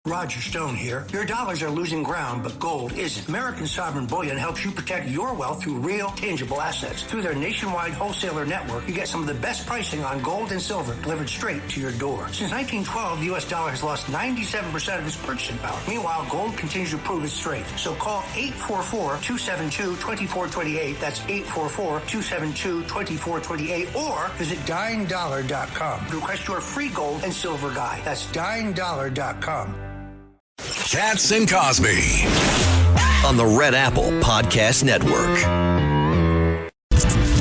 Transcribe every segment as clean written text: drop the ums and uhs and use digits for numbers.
Roger Stone here. Your dollars are losing ground, but gold isn't. American Sovereign Bullion helps you protect your wealth through real, tangible assets. Through their nationwide wholesaler network, you get some of the best pricing on gold and silver delivered straight to your door. Since 1912, the U.S. dollar has lost 97% of its purchasing power. Meanwhile, gold continues to prove its strength. So call 844-272-2428. That's 844-272-2428. Or visit dyingdollar.com to request your free gold and silver guide. That's dyingdollar.com. Cats and Cosby on the Red Apple Podcast Network.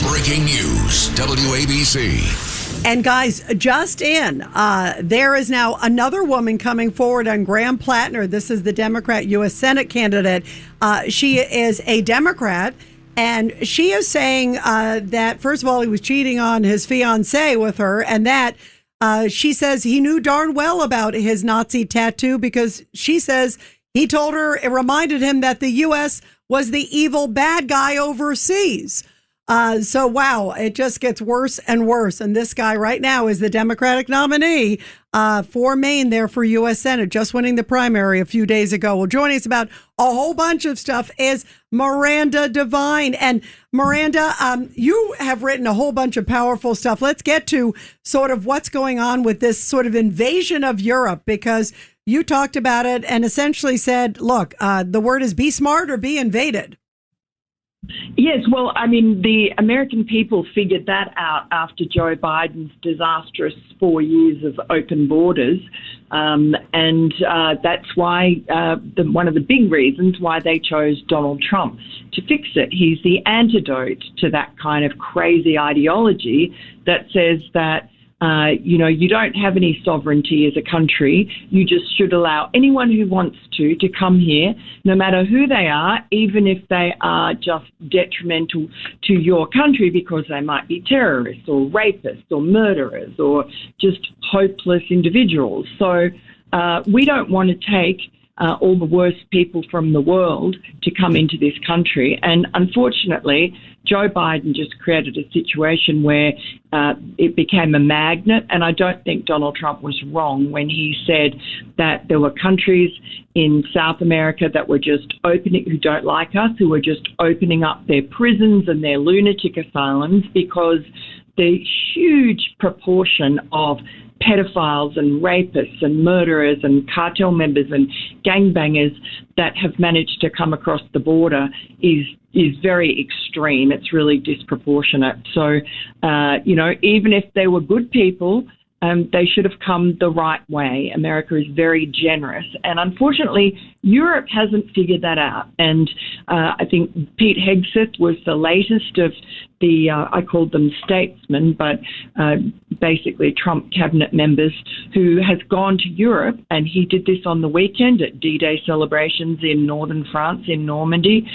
Breaking news, WABC. And guys, just in, there is now another woman coming forward on Graham Plattner. This is the Democrat U.S. Senate candidate. She is a Democrat, and she is saying that, first of all, he was cheating on his fiancée with her, and that she says he knew darn well about his Nazi tattoo because she says he told her, it reminded him that the U.S. was the evil bad guy overseas. So, wow, it just gets worse and worse. And this guy right now is the Democratic nominee for Maine there for U.S. Senate, just winning the primary a few days ago. Well, joining us about a whole bunch of stuff is Miranda Devine. And Miranda, you have written a whole bunch of powerful stuff. Let's get to sort of what's going on with this sort of invasion of Europe, because you talked about it and essentially said, look, the word is be smart or be invaded. Yes, well, I mean, the American people figured that out after Joe Biden's disastrous 4 years of open borders. And that's why one of the big reasons why they chose Donald Trump to fix it. He's the antidote to that kind of crazy ideology that says that you don't have any sovereignty as a country. You just should allow anyone who wants to come here, no matter who they are, even if they are just detrimental to your country because they might be terrorists or rapists or murderers or just hopeless individuals. So we don't want to take all the worst people from the world to come into this country. And unfortunately, Joe Biden just created a situation where it became a magnet. And I don't think Donald Trump was wrong when he said that there were countries in South America that were just who don't like us, who were just opening up their prisons and their lunatic asylums because the huge proportion of pedophiles and rapists and murderers and cartel members and gangbangers that have managed to come across the border is very extreme. It's really disproportionate. So, even if they were good people, they should have come the right way. America is very generous. And unfortunately, Europe hasn't figured that out. And I think Pete Hegseth was the latest of the, I called them statesmen, but basically Trump cabinet members who has gone to Europe. And he did this on the weekend at D-Day celebrations in northern France, in Normandy,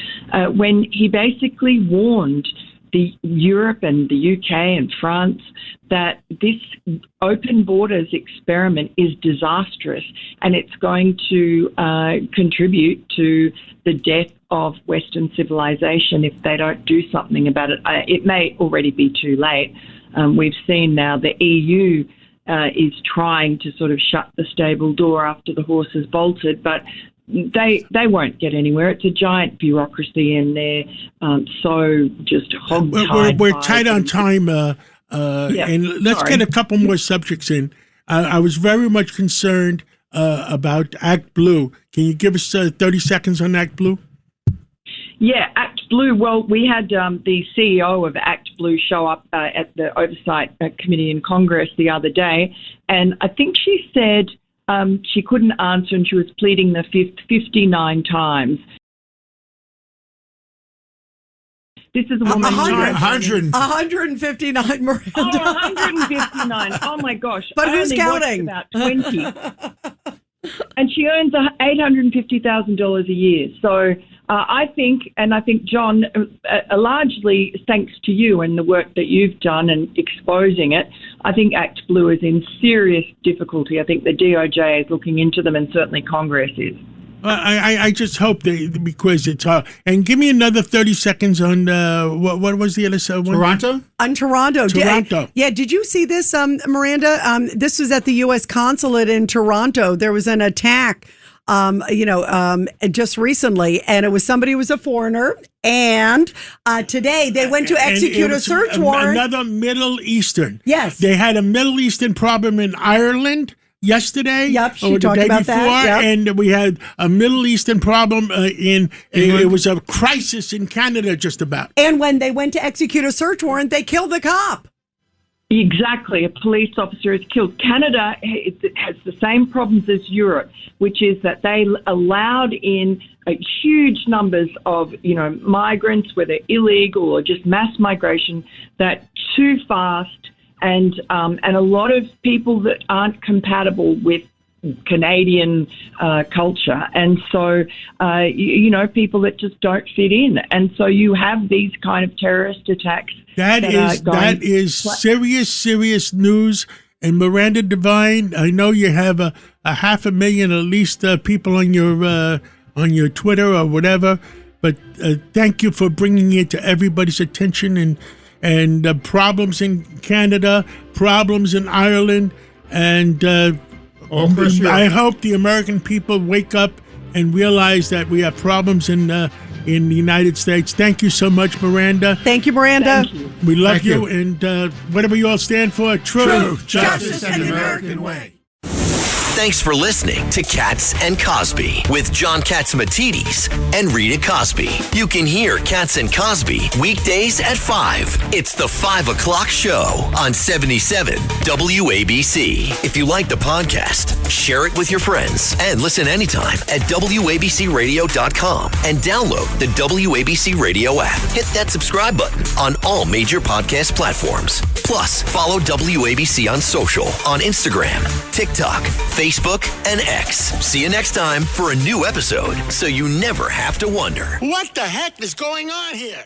when he basically warned the Europe and the UK and France that this open borders experiment is disastrous and it's going to contribute to the death of Western civilization if they don't do something about it. It may already be too late. We've seen now the EU is trying to sort of shut the stable door after the horse has bolted, but they won't get anywhere. It's a giant bureaucracy, and they're so just hog-tied. We're tight on time, and let's get a couple more subjects in. I was very much concerned about Act Blue. Can you give us 30 seconds on Act Blue? Yeah, Act Blue. Well, we had the CEO of Act Blue show up at the Oversight Committee in Congress the other day, and I think she said she couldn't answer, and she was pleading the fifth 59 times. This is a woman. 159, Miranda. Oh, 159. Oh, my gosh. But who's counting? About 20. And she earns $850,000 a year. So I think, John, largely thanks to you and the work that you've done and exposing it, I think Act Blue is in serious difficulty. I think the DOJ is looking into them, and certainly Congress is. I just hope because it's and give me another 30 seconds on what was the other one? Toronto? On Toronto. Did you see this, Miranda? This was at the U.S. consulate in Toronto. There was an attack, just recently, and it was somebody who was a foreigner. And today they went to execute a search warrant. Another Middle Eastern. Yes. They had a Middle Eastern problem in Ireland yesterday. Yep, she or the talked day about before, that. Yep. And we had a Middle Eastern problem it was a crisis in Canada just about. And when they went to execute a search warrant, they killed the cop. Exactly. A police officer is killed. Canada has the same problems as Europe, which is that they allowed in huge numbers of, migrants, whether illegal or just mass migration, that too fast, and a lot of people that aren't compatible with Canadian culture, and so people that just don't fit in, and so you have these kind of terrorist attacks. That is serious news. And Miranda Devine, I know you have a 500,000 at least people on your Twitter or whatever, but thank you for bringing it to everybody's attention and problems in Canada, problems in Ireland, and I hope the American people wake up and realize that we have problems in the United States. Thank you so much, Miranda. Thank you, Miranda. Thank you. We love you, and whatever you all stand for, truth, justice, and the American way. Thanks for listening to Katz and Cosby with John Catsimatidis and Rita Cosby. You can hear Katz and Cosby weekdays at 5. It's the 5 o'clock show on 77 WABC. If you like the podcast, share it with your friends and listen anytime at WABCRadio.com and download the WABC Radio app. Hit that subscribe button on all major podcast platforms. Plus, follow WABC on social on Instagram, TikTok, Facebook, and X. See you next time for a new episode so you never have to wonder. What the heck is going on here?